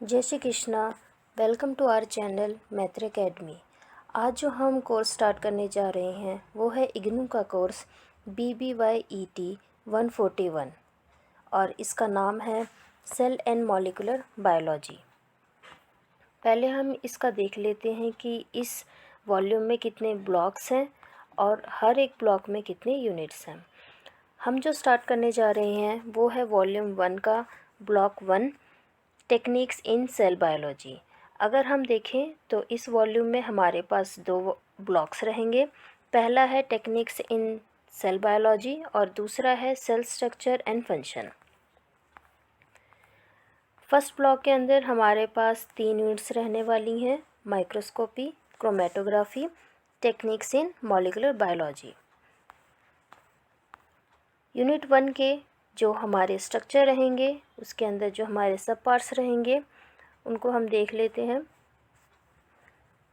जय Shri Krishna. Welcome to our channel Maitra academy. आज जो हम कोर्स स्टार्ट करने जा रहे हैं वो है इग्नू का कोर्स BBYET 141 और इसका नाम है सेल एंड मॉलिक्यूलर बायोलॉजी। पहले हम इसका देख लेते हैं कि इस वॉल्यूम में कितने ब्लॉक्स हैं और हर एक ब्लॉक में कितने यूनिट्स हैं। हम जो स्टार्ट करने जा रहे हैं वो है वॉल्यूम 1 का block 1, techniques in cell biology. अगर हम देखें तो इस वॉल्यूम में हमारे पास दो ब्लॉक्स रहेंगे। पहला है टेक्निक्स इन सेल बायोलॉजी और दूसरा है cell structure and function. First block के अंदर हमारे पास 3 यूनिट्स रहने वाली हैं: microscopy, chromatography, techniques in molecular biology. Unit 1 के जो हमारे स्ट्रक्चर रहेंगे उसके अंदर जो हमारे सब पार्ट्स रहेंगे उनको हम देख लेते हैं।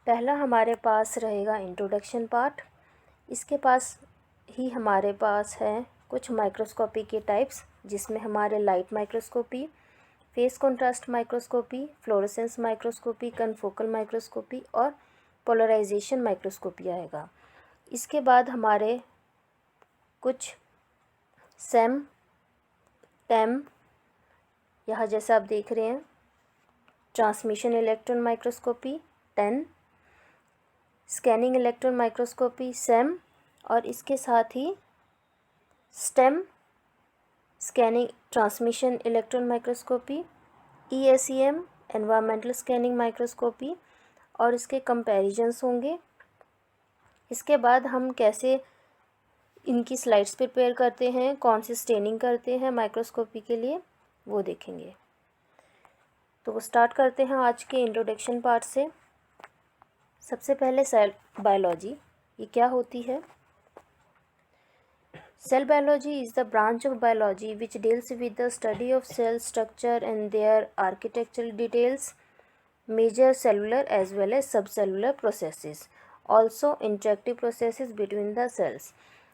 पहला हमारे पास रहेगा इंट्रोडक्शन पार्ट। इसके पास ही हमारे पास है कुछ माइक्रोस्कोपी के टाइप्स, जिसमें हमारे light microscopy, face contrast microscopy, fluorescence microscopy, confocal microscopy और पोलराइजेशन माइक्रोस्कोपी आएगा। इसके बाद हमारे कुछ सेम टेम, यहाँ जैसा आप देख रहे हैं, transmission electron microscopy 10, scanning electron microscopy SEM, और इसके साथ ही STEM, scanning transmission electron microscopy, ESEM, environmental scanning microscopy, और इसके कंपैरिजन्स होंगे। इसके बाद हम कैसे इनकी स्लाइड्स प्रिपेयर करते हैं, कौन सी स्टेनिंग करते हैं माइक्रोस्कोपी के लिए, वो देखेंगे। तो स्टार्ट करते हैं आज के इंट्रोडक्शन पार्ट से। सबसे पहले सेल बायोलॉजी, ये क्या होती है? Cell biology is the branch of biology which deals with the study of cell structure and their architectural details, major cellular as well as subcellular processes, also interactive processes between the cells.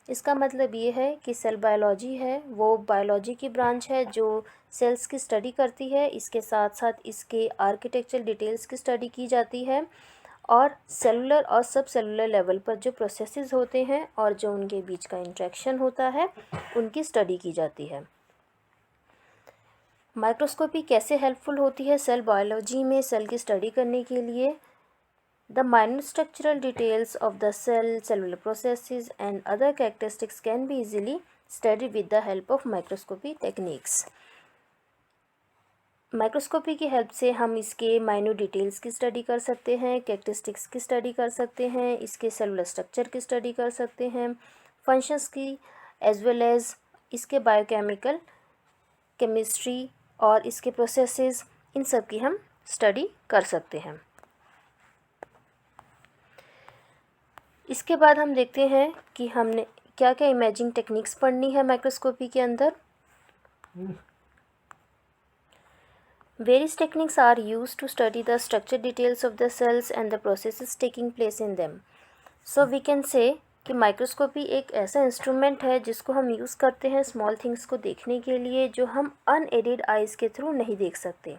इसका मतलब ये है कि cell biology है वो biology की branch है जो सेल्स की स्टडी करती है। इसके साथ साथ इसके आर्किटेक्चरल डिटेल्स की स्टडी की जाती है और सेलुलर और सब सेलुलर लेवल पर जो प्रोसेसेस होते हैं और जो उनके बीच का इंटरेक्शन होता है उनकी स्टडी की जाती है। माइक्रोस्कोपी कैसे हेल्पफुल होती है सेल बायोलॉजी में सेल की स्टडी करने के लिए? The minor structural details of the cell, cellular processes and other characteristics can be easily studied with the help of microscopy techniques. Microscopy की हेल्प से हम इसके माइन्यूट डिटेल्स की स्टडी कर सकते हैं, कैरेक्टरिस्टिक्स की स्टडी कर सकते हैं, इसके सेलुलर स्ट्रक्चर की स्टडी कर सकते हैं, फंक्शंस की एज वेल एज इसके बायोकेमिकल, केमिस्ट्री और इसके प्रोसेसेस, इन सब की हम स्टडी कर सकते हैं। इसके बाद हम देखते हैं कि हमने क्या क्या इमेजिंग टेक्निक्स पढ़नी है माइक्रोस्कोपी के अंदर। Various techniques are used to study the structure details of the cells and the processes taking place in them. So we can say कि माइक्रोस्कोपी एक ऐसा इंस्ट्रूमेंट है जिसको हम यूज़ करते हैं स्मॉल थिंग्स को देखने के लिए जो हम अनएडेड आइज़ के थ्रू नहीं देख सकते।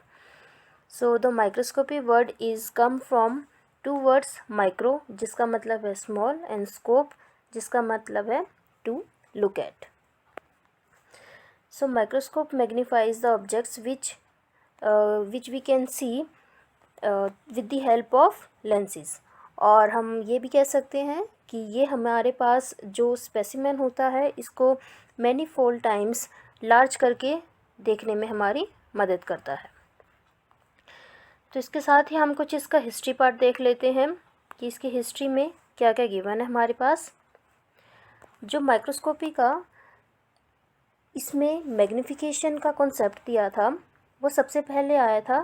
So the microscopy word is come from 2 words, micro जिसका मतलब है स्मॉल एंड स्कोप जिसका मतलब है to look at. So microscope magnifies the objects which we can see with the help of lenses. और हम ये भी कह सकते हैं कि ये हमारे पास जो स्पेसिमेन होता है इसको मैनी फोल्ड टाइम्स लार्ज करके देखने में हमारी मदद करता है। तो इसके साथ ही हम कुछ इसका हिस्ट्री पार्ट देख लेते हैं कि इसकी हिस्ट्री में क्या क्या गिवन है हमारे पास। जो माइक्रोस्कोपी का इसमें मैग्नीफिकेशन का कॉन्सेप्ट दिया था वो सबसे पहले आया था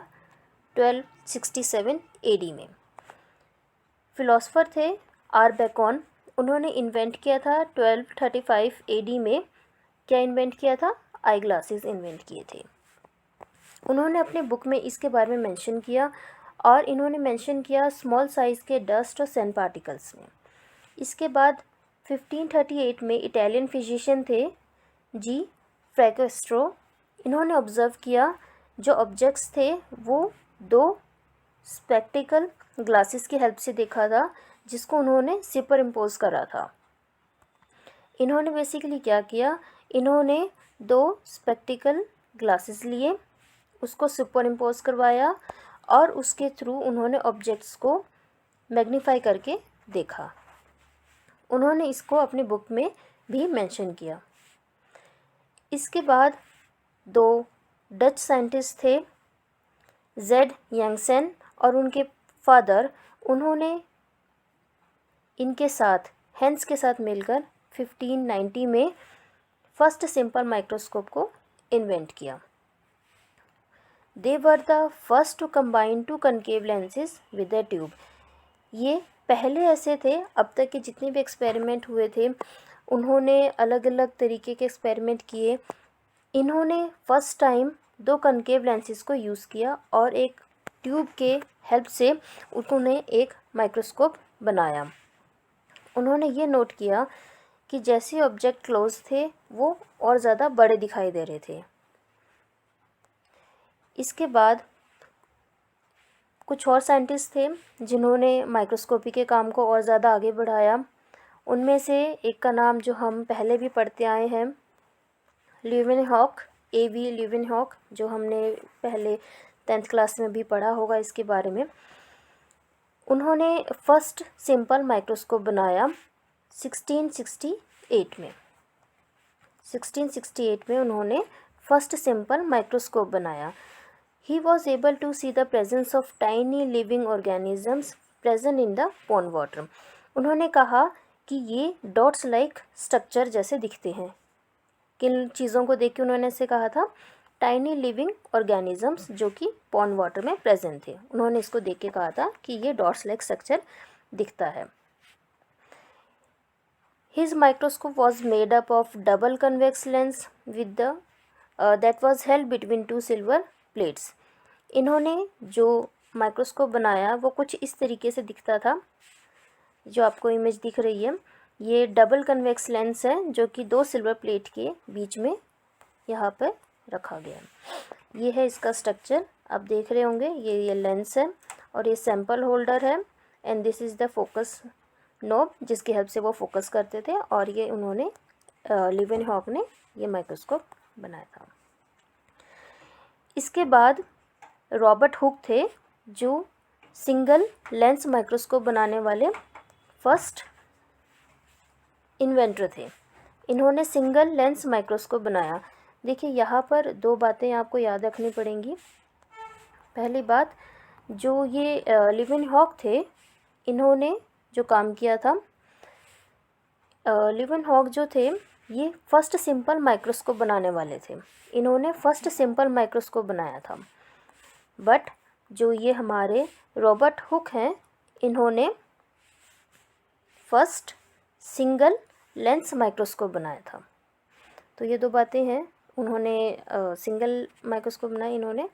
1267 AD में। फिलोसोफर थे आर बेकॉन, उन्होंने इन्वेंट किया था 1235 AD में। क्या इन्वेंट किया था? आई ग्लासेस इन्वेंट किए थे। उन्होंने अपने बुक में इसके बारे में मेंशन किया और इन्होंने मेंशन किया स्मॉल साइज़ के डस्ट और सैंड पार्टिकल्स में। इसके बाद 1538 में इटालियन फिजिशियन थे फ्रैंकोस्ट्रो, इन्होंने ऑब्ज़र्व किया जो ऑब्जेक्ट्स थे वो दो स्पेक्टिकल ग्लासेस की हेल्प से देखा था, जिसको उन्होंने सुपर इम्पोज करा था। इन्होंने बेसिकली क्या किया, इन्होंने दो स्पेक्टिकल ग्लासेस लिए, उसको सुपर इम्पोज करवाया और उसके थ्रू उन्होंने ऑब्जेक्ट्स को मैग्नीफाई करके देखा। उन्होंने इसको अपनी बुक में भी मेंशन किया। इसके बाद दो डच साइंटिस्ट थे, जेड यांगसेन और उनके फादर, उन्होंने इनके साथ हेंस के साथ मिलकर 1590 में फर्स्ट सिंपल माइक्रोस्कोप को इन्वेंट किया। They were the first to combine two concave lenses with a tube. ये पहले ऐसे थे, अब तक के जितने भी एक्सपेरिमेंट हुए थे उन्होंने अलग अलग तरीके के एक्सपेरिमेंट किए। इन्होंने फर्स्ट टाइम दो कनकेव लेंसेज को यूज़ किया और एक ट्यूब के हेल्प से उन्होंने एक माइक्रोस्कोप बनाया। उन्होंने ये नोट किया कि जैसे ऑब्जेक्ट क्लोज थे वो और ज़्यादा बड़े दिखाई दे रहे थे। इसके बाद कुछ और साइंटिस्ट थे जिन्होंने माइक्रोस्कोपी के काम को और ज़्यादा आगे बढ़ाया। उनमें से एक का नाम जो हम पहले भी पढ़ते आए हैं, ल्यूवेनहॉक, A.V. ल्यूवेनहॉक, जो हमने पहले 10th क्लास में भी पढ़ा होगा इसके बारे में। उन्होंने फर्स्ट सिंपल माइक्रोस्कोप बनाया 1668 में। 1668 में उन्होंने फर्स्ट सिंपल माइक्रोस्कोप बनाया। He was able to see the presence of tiny living organisms present in the pond water. उन्होंने कहा कि ये डॉट्स लाइक स्ट्रक्चर जैसे दिखते हैं। किन चीज़ों को देख के उन्होंने ऐसे कहा था, टाइनी लिविंग ऑर्गेनिजम्स जो कि पॉन्ड वाटर में प्रेजेंट थे। उन्होंने इसको देख के कहा था कि ये डॉट्स लाइक स्ट्रक्चर दिखता है। His microscope was made up of double convex lens with the that was held between two silver plates. इन्होंने जो माइक्रोस्कोप बनाया वो कुछ इस तरीके से दिखता था, जो आपको इमेज दिख रही है। ये डबल कन्वेक्स लेंस है जो कि दो सिल्वर प्लेट के बीच में यहाँ पर रखा गया है। ये है इसका स्ट्रक्चर, आप देख रहे होंगे। ये लेंस है और ये सैंपल होल्डर है and this is the focus knob जिसकी हेल्प से वो फोकस करते थे। और ये उन्होंने ल्यूवेनहॉक ने ये माइक्रोस्कोप बनाया था। इसके बाद रॉबर्ट हुक थे जो सिंगल लेंस माइक्रोस्कोप बनाने वाले फर्स्ट इन्वेंटर थे। इन्होंने सिंगल लेंस माइक्रोस्कोप बनाया। देखिए यहाँ पर दो बातें आपको याद रखनी पड़ेंगी। पहली बात, जो ये ल्यूवेनहॉक थे, इन्होंने जो काम किया था, ल्यूवेनहॉक जो थे ये फर्स्ट सिंपल माइक्रोस्कोप बनाने वाले थे। इन्होंने फर्स्ट सिंपल माइक्रोस्कोप बनाया था। बट जो ये हमारे रॉबर्ट हुक हैं, इन्होंने फर्स्ट सिंगल लेंस माइक्रोस्कोप बनाया था। तो ये दो बातें हैं, उन्होंने सिंगल माइक्रोस्कोप बनाया, इन्होंने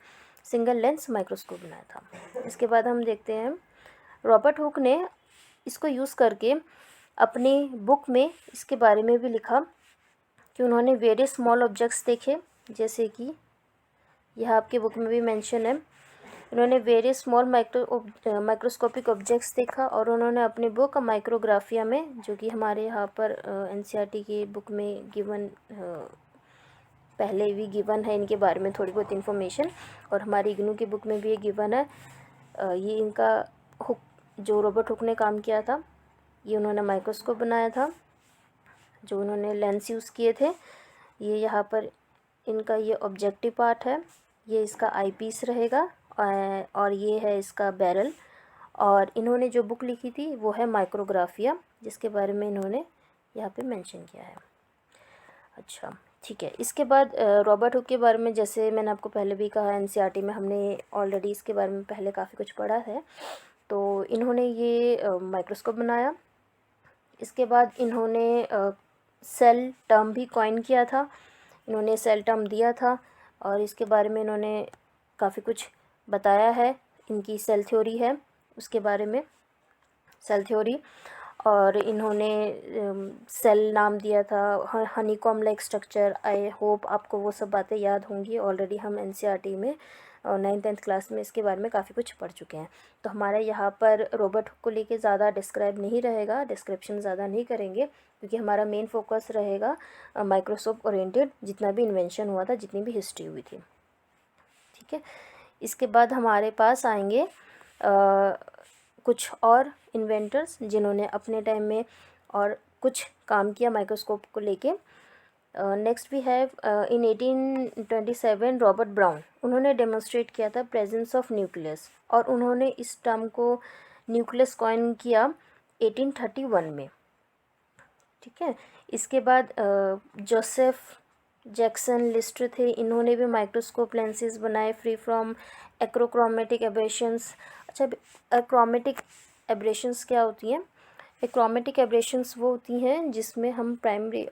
सिंगल लेंस माइक्रोस्कोप बनाया था। इसके बाद हम देखते हैं रॉबर्ट हुक ने इसको यूज़ करके अपनी बुक में इसके बारे में भी लिखा कि उन्होंने वेरियस स्मॉल ऑब्जेक्ट्स देखे, जैसे कि यह आपकी बुक में भी मेंशन है। उन्होंने वेरियस स्मॉल माइक्रोस्कोपिक ऑब्जेक्ट्स देखा और उन्होंने अपनी बुक माइक्रोग्राफिया में, जो कि हमारे यहाँ पर NCERT की बुक में गिवन पहले भी गिवन है इनके बारे में थोड़ी बहुत इन्फॉर्मेशन, और हमारी इग्नू की बुक में भी ये गिवन है। ये इनका हुक, जो रॉबर्ट हुक ने काम किया था, ये उन्होंने माइक्रोस्कोप बनाया था, जो उन्होंने लेंस यूज़ किए थे। ये यहाँ पर इनका ये ऑब्जेक्टिव पार्ट है, ये इसका आई पीस रहेगा और ये है इसका बैरल। और इन्होंने जो बुक लिखी थी वो है माइक्रोग्राफिया, जिसके बारे में इन्होंने यहाँ पे मेंशन किया है। अच्छा, ठीक है। इसके बाद रॉबर्ट हुक के बारे में, जैसे मैंने आपको पहले भी कहा, NCERT में हमने ऑलरेडी इसके बारे में पहले काफ़ी कुछ पढ़ा है। तो इन्होंने ये माइक्रोस्कोप बनाया। इसके बाद इन्होंने सेल टर्म भी कॉइन किया था, इन्होंने सेल टर्म दिया था और इसके बारे में इन्होंने काफ़ी कुछ बताया है। इनकी सेल थ्योरी है, उसके बारे में सेल थ्योरी, और इन्होंने सेल नाम दिया था honeycomb like structure. I hope आपको वो सब बातें याद होंगी, ऑलरेडी हम NCERT में और 9th-10th क्लास में इसके बारे में काफ़ी कुछ पढ़ चुके हैं। तो हमारा यहाँ पर रोबोट को लेके ज़्यादा डिस्क्राइब नहीं रहेगा, डिस्क्रिप्शन ज़्यादा नहीं करेंगे, क्योंकि हमारा मेन फोकस रहेगा माइक्रोस्कोप ओरिएंटेड जितना भी इन्वेंशन हुआ था, जितनी भी हिस्ट्री हुई थी। ठीक है, इसके बाद हमारे पास आएंगे कुछ और इन्वेंटर्स जिन्होंने अपने टाइम में और कुछ काम किया माइक्रोस्कोप को लेके। Next we have in 1827 Robert Brown, उन्होंने डेमोन्स्ट्रेट किया था प्रेजेंस ऑफ न्यूक्लियस, और उन्होंने इस टर्म को न्यूक्लियस कॉइन किया 1831 में। ठीक है, इसके बाद जोसेफ जैक्सन लिस्टर थे, इन्होंने भी माइक्रोस्कोप लेंसेज बनाए फ्री फ्रॉम एक्रोक्रोमेटिक एब्रेशंस। अच्छा, एक्रोमेटिक एब्रेशंस क्या होती हैं? एक्रोमेटिक एब्रेशंस वो होती हैं जिसमें हम प्राइमरी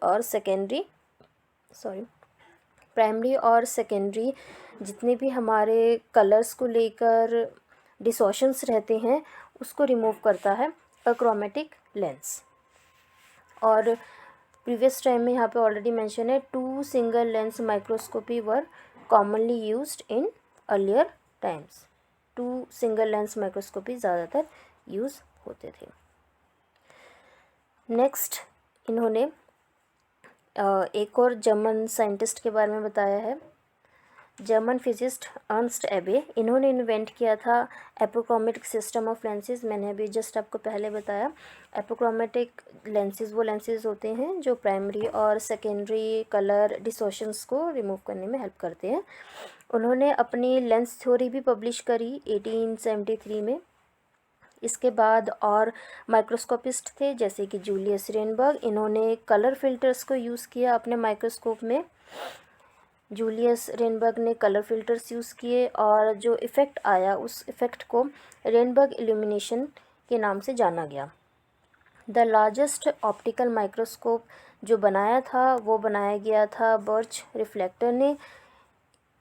और सेकेंडरी जितने भी हमारे कलर्स को लेकर डिसॉर्शंस रहते हैं उसको रिमूव करता है एक्रोमेटिक लेंस। और प्रीवियस टाइम में यहाँ पे ऑलरेडी मेंशन है 2 single lens microscopy were commonly used in earlier times. 2 single lens microscopy ज़्यादातर यूज़ होते थे। नेक्स्ट इन्होंने एक और जर्मन साइंटिस्ट के बारे में बताया है, जर्मन फिजिस्ट अर्नस्ट एबे। इन्होंने इन्वेंट किया था एपोक्रोमेटिक सिस्टम ऑफ लेंसेज। मैंने अभी जस्ट आपको पहले बताया, एपोक्रोमेटिक लेंसेज वो लेंसेज होते हैं जो प्राइमरी और सेकेंडरी कलर डिसॉर्शंस को रिमूव करने में हेल्प करते हैं। उन्होंने अपनी लेंस थ्योरी भी पब्लिश करी 1873 में। इसके बाद और माइक्रोस्कोपिस्ट थे जैसे कि जूलियस रेनबर्ग, इन्होंने कलर फिल्टर्स को यूज़ किया अपने माइक्रोस्कोप में। जूलियस रेनबर्ग ने कलर फिल्टर्स यूज़ किए और जो इफ़ेक्ट आया उस इफ़ेक्ट को रेनबर्ग इल्यूमिनेशन के नाम से जाना गया। द लार्जेस्ट ऑप्टिकल माइक्रोस्कोप जो बनाया था वो बनाया गया था बर्च रिफ्लेक्टर ने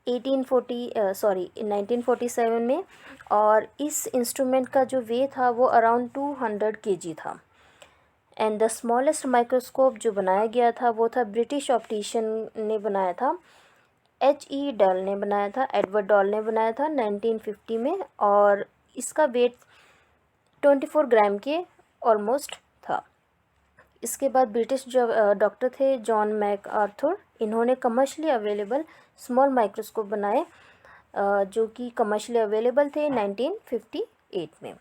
1947 में, और इस इंस्ट्रूमेंट का जो वेट था वो अराउंड 200 kg था। एंड द स्मॉलेस्ट माइक्रोस्कोप जो बनाया गया था वो था ब्रिटिश ऑप्टिशियन ने बनाया था, H.E. डॉल ने बनाया था, एडवर्ड डॉल ने बनाया था 1950 में, और इसका वेट 24 ग्राम के ऑलमोस्ट था। इसके बाद ब्रिटिश जो डॉक्टर थे जॉन मैक आर्थर, इन्होंने कमर्शियली अवेलेबल स्मॉल माइक्रोस्कोप बनाए जो कि कमर्शियली अवेलेबल थे 1958 में।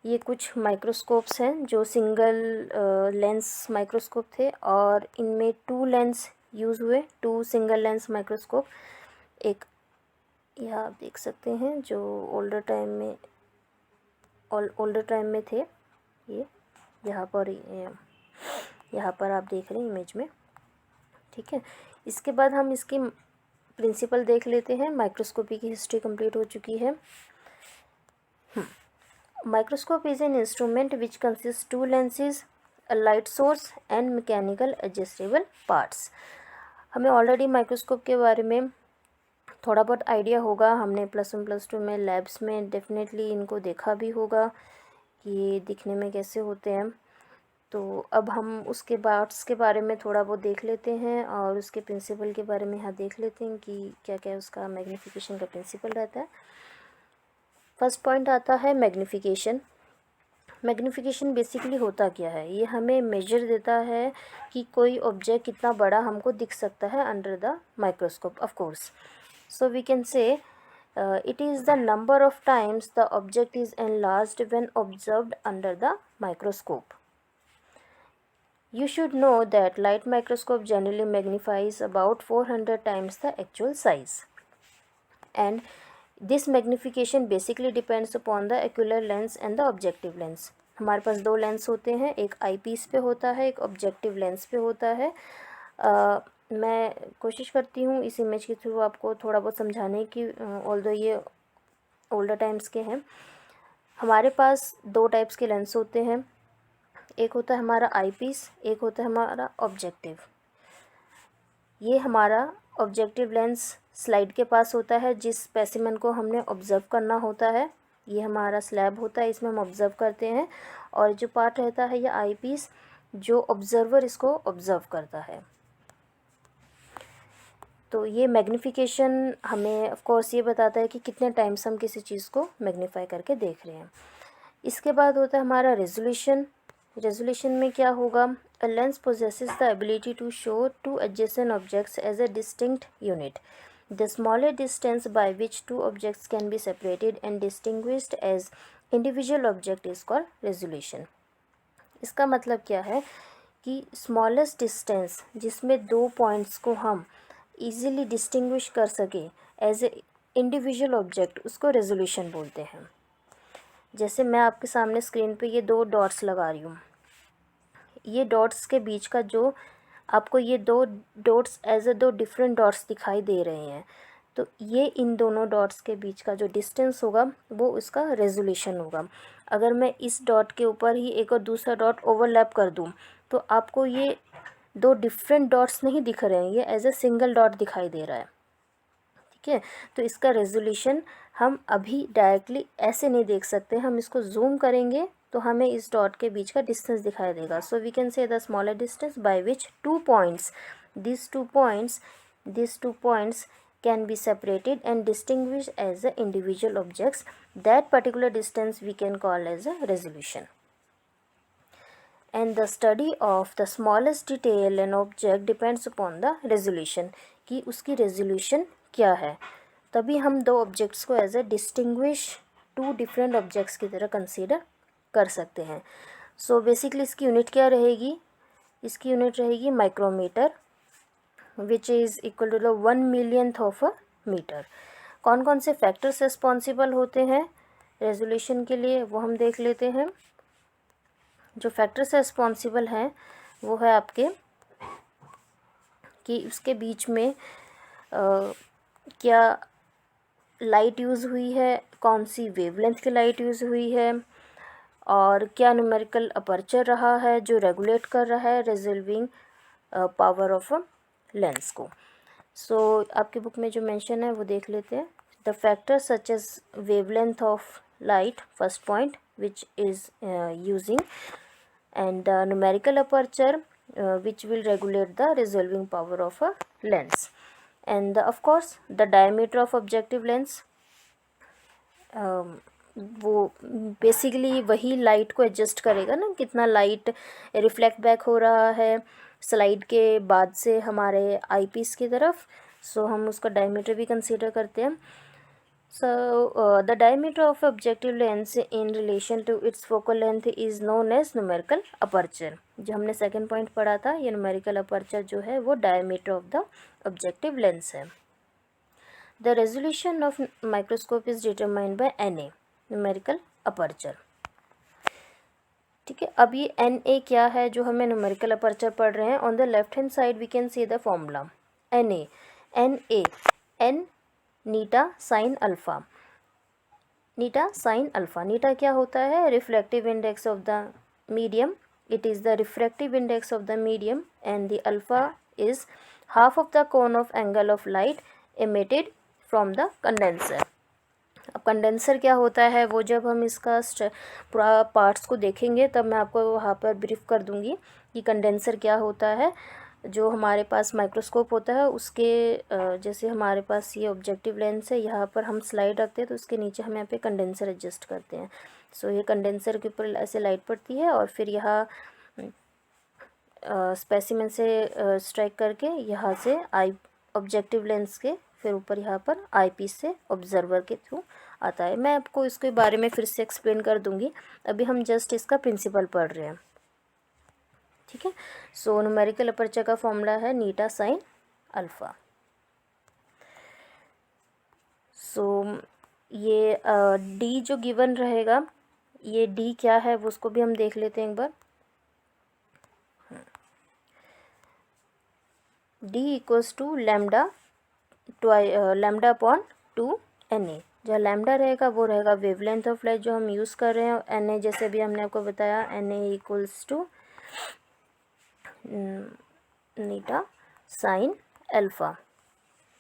ये कुछ माइक्रोस्कोप्स हैं जो सिंगल लेंस माइक्रोस्कोप थे और इनमें 2 लेंस यूज़ हुए, 2 सिंगल लेंस माइक्रोस्कोप। एक यह आप देख सकते हैं जो ओल्डर टाइम में थे, ये यहाँ पर आप देख रहे हैं इमेज में। ठीक है, इसके बाद हम इसकी प्रिंसिपल देख लेते हैं। माइक्रोस्कोपी की हिस्ट्री कंप्लीट हो चुकी है। Microscope is an instrument which consist 2 lenses, a light source and mechanical adjustable parts। हमें ऑलरेडी माइक्रोस्कोप के बारे में थोड़ा बहुत आइडिया होगा, हमने +1 +2 में लैब्स में डेफिनेटली इनको देखा भी होगा कि ये दिखने में कैसे होते हैं। तो अब हम उसके पार्ट्स के बारे में थोड़ा बहुत देख लेते हैं और उसके प्रिंसिपल के बारे में यहाँ देख लेते हैं कि क्या क्या उसका मैग्नीफिकेशन का प्रिंसिपल रहता है। फर्स्ट पॉइंट आता है मैग्नीफिकेशन। मैग्नीफिकेशन बेसिकली होता क्या है? ये हमें मेजर देता है कि कोई ऑब्जेक्ट कितना बड़ा हमको दिख सकता है under the microscope of course. So we can say it is the number of times the object is enlarged when observed under the microscope. You should know that light microscope generally magnifies about 400 times the actual size, and this magnification basically depends upon the ocular lens and the objective lens। हमारे पास 2 lens होते हैं, एक आई piece पे होता है, एक objective lens पे होता है। मैं कोशिश करती हूँ इस इमेज के थ्रू आपको थोड़ा बहुत समझाने की, ऑल्दो ये ओल्डर टाइम्स के हैं। हमारे पास 2 टाइप्स के लेंस होते हैं, एक होता है हमारा आई पीस, एक होता है हमारा ऑब्जेक्टिव। ये हमारा ऑब्जेक्टिव लेंस स्लाइड के पास होता है, जिस स्पेसिमेन को हमने ऑब्ज़र्व करना होता है। ये हमारा स्लैब होता है, इसमें हम ऑब्ज़र्व करते हैं, और जो पार्ट रहता है ये आई पीस, जो ऑब्ज़र्वर इसको ऑब्ज़र्व करता है। तो ये मैग्नीफिकेशन हमें ऑफ कोर्स ये बताता है कि कितने टाइम्स हम किसी चीज़ को मैग्नीफाई करके देख रहे हैं। इसके बाद होता है हमारा रेजोल्यूशन। रेजोल्यूशन में क्या होगा, a lens possesses the ability to show two adjacent objects as a distinct unit. The smaller distance by which two objects can be separated and distinguished as individual object is called resolution. इसका मतलब क्या है कि smallest distance जिसमें दो points को हम easily distinguish कर सके एज ए इंडिविजुअल ऑब्जेक्ट, उसको रेजोल्यूशन बोलते हैं। जैसे मैं आपके सामने स्क्रीन पे ये दो डॉट्स लगा रही हूँ, ये डॉट्स के बीच का जो आपको ये दो डॉट्स एज ए दो डिफरेंट डॉट्स दिखाई दे रहे हैं, तो ये इन दोनों डॉट्स के बीच का जो डिस्टेंस होगा वो उसका रेजोल्यूशन होगा। अगर मैं इस डॉट के ऊपर ही एक और दूसरा डॉट ओवरलैप कर दूँ तो आपको ये दो डिफरेंट डॉट्स नहीं दिख रहे हैं, ये एज ए सिंगल डॉट दिखाई दे रहा है। ठीक है, तो इसका रेजोल्यूशन हम अभी डायरेक्टली ऐसे नहीं देख सकते, हम इसको जूम करेंगे तो हमें इस डॉट के बीच का डिस्टेंस दिखाई देगा। So we can say the smaller distance by which two points these two points can be separated and distinguished as the individual objects. That particular distance we can call as a resolution. And the study of the smallest detail in object depends upon the resolution, कि उसकी resolution क्या है, तभी हम दो objects को as a distinguish two different objects की तरह कंसीडर कर सकते हैं। सो बेसिकली इसकी यूनिट क्या रहेगी, इसकी यूनिट रहेगी micrometre, which is equal to the 1/1,000th of a metre. कौन कौन से फैक्टर्स रिस्पॉन्सिबल होते हैं रेजोल्यूशन के लिए वो हम देख लेते हैं। जो फैक्टर्स रिस्पॉन्सिबल हैं वो है आपके कि उसके बीच में क्या लाइट यूज़ हुई है, कौन सी वेवलेंथ की लाइट यूज़ हुई है, और क्या न्यूमेरिकल अपर्चर रहा है जो रेगुलेट कर रहा है resolving power of a lens को। सो आपकी बुक में जो मेंशन है वो देख लेते हैं। The factors such as wavelength of light, first point which is using, and the numerical aperture which will regulate the resolving power of a lens, and of course the diameter of objective lens, वो basically वही light को adjust करेगा ना, कितना light reflect back हो रहा है slide के बाद से हमारे आईपीस की तरफ। सो हम उसका डायमीटर भी कंसीडर करते हैं। So, the diameter of objective lens in relation to its focal length is known as numerical aperture। जो हमने सेकंड पॉइंट पढ़ा था, ये numerical aperture जो है वो diameter of the objective lens है। The resolution of microscope is determined by Na, numerical aperture। ठीक है, अब ये Na क्या है जो हमें numerical aperture पढ़ रहे हैं। On the left hand side we can see the formula Na, N नीटा साइन अल्फ़ा। नीटा साइन अल्फ़ा, नीटा क्या होता है, reflective index of the medium, it is the refractive index of the medium, and the alpha is half of the cone of angle of light emitted from the condenser. अब condenser क्या होता है वो जब हम इसका पूरा पार्ट्स को देखेंगे तब मैं आपको वहाँ पर ब्रीफ कर दूँगी कि कंडेंसर क्या होता है। जो हमारे पास माइक्रोस्कोप होता है उसके जैसे हमारे पास ये ऑब्जेक्टिव लेंस है, यहाँ पर हम स्लाइड रखते हैं तो उसके नीचे हम यहाँ पे कंडेंसर एडजस्ट करते हैं। सो ये कंडेंसर के ऊपर ऐसे लाइट पड़ती है और फिर यहाँ स्पेसिमेन से स्ट्राइक करके यहाँ से आई ऑब्जेक्टिव लेंस के फिर ऊपर यहाँ पर आईपीस से ऑब्जर्वर के थ्रू आता है। मैं आपको इसके बारे में फिर से एक्सप्लेन कर दूँगी, अभी हम जस्ट इसका प्रिंसिपल पढ़ रहे हैं। ठीक है, सो न्यूमेरिकल अपर्चर का फॉर्मूला है नीटा साइन अल्फ़ा। सो ये डी जो गिवन रहेगा, ये डी क्या है वो उसको भी हम देख लेते हैं एक बार। D equals to lambda lambda upon 2Na। जहाँ लैम्डा रहेगा वो रहेगा वेवलेंथ ऑफ लाइट जो हम यूज़ कर रहे हैं। Na जैसे भी हमने आपको बताया, Na इक्वल्स टू नीटा साइन अल्फ़ा,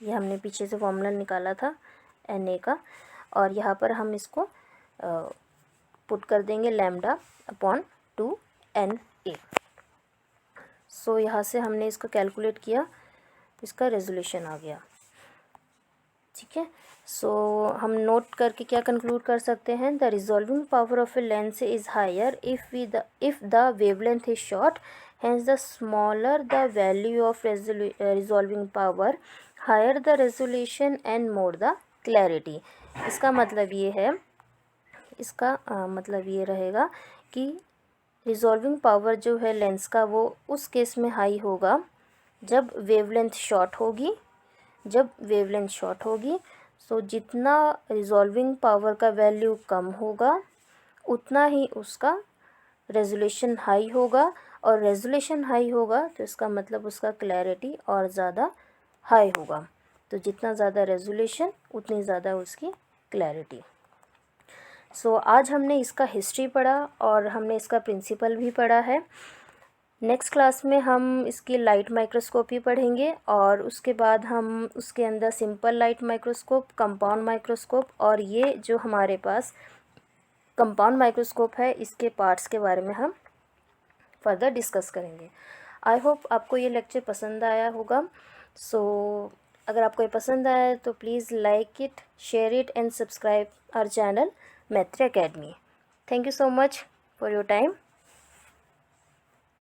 ये हमने पीछे से फॉर्मूला निकाला था Na का, और यहाँ पर हम इसको पुट कर देंगे लैम्डा अपॉन 2Na। सो यहाँ से हमने इसको कैलकुलेट किया इसका रेजोल्यूशन आ गया। ठीक है, सो हम नोट करके क्या कंक्लूड कर सकते हैं, the resolving power of a lens is higher if the wavelength is short, hence the smaller the value of resolving power, higher the resolution and more the clarity। इसका मतलब ये है, इसका मतलब ये रहेगा कि रिजॉल्विंग पावर जो है लेंस का वो उस केस में हाई होगा जब वेवलेंथ शॉर्ट होगी। जब वेवलेंथ शॉर्ट होगी सो जितना रिजॉल्विंग पावर का वैल्यू कम होगा उतना ही उसका रेजोल्यूशन हाई होगा, और रेजोल्यूशन हाई होगा तो इसका मतलब उसका क्लैरिटी और ज़्यादा हाई होगा। तो जितना ज़्यादा रेजोल्यूशन उतनी ज़्यादा उसकी क्लैरिटी। सो आज हमने इसका हिस्ट्री पढ़ा और हमने इसका प्रिंसिपल भी पढ़ा है। नेक्स्ट क्लास में हम इसकी लाइट माइक्रोस्कोपी पढ़ेंगे और उसके बाद हम उसके अंदर simple light microscope, compound microscope और ये जो हमारे पास कंपाउंड माइक्रोस्कोप है इसके पार्ट्स के बारे में हम फर्दर डिस्कस करेंगे। आई होप आपको ये लेक्चर पसंद आया होगा। सो अगर आपको ये पसंद आया तो please like it, share it and subscribe our channel Maitri academy. Thank you so much for your time.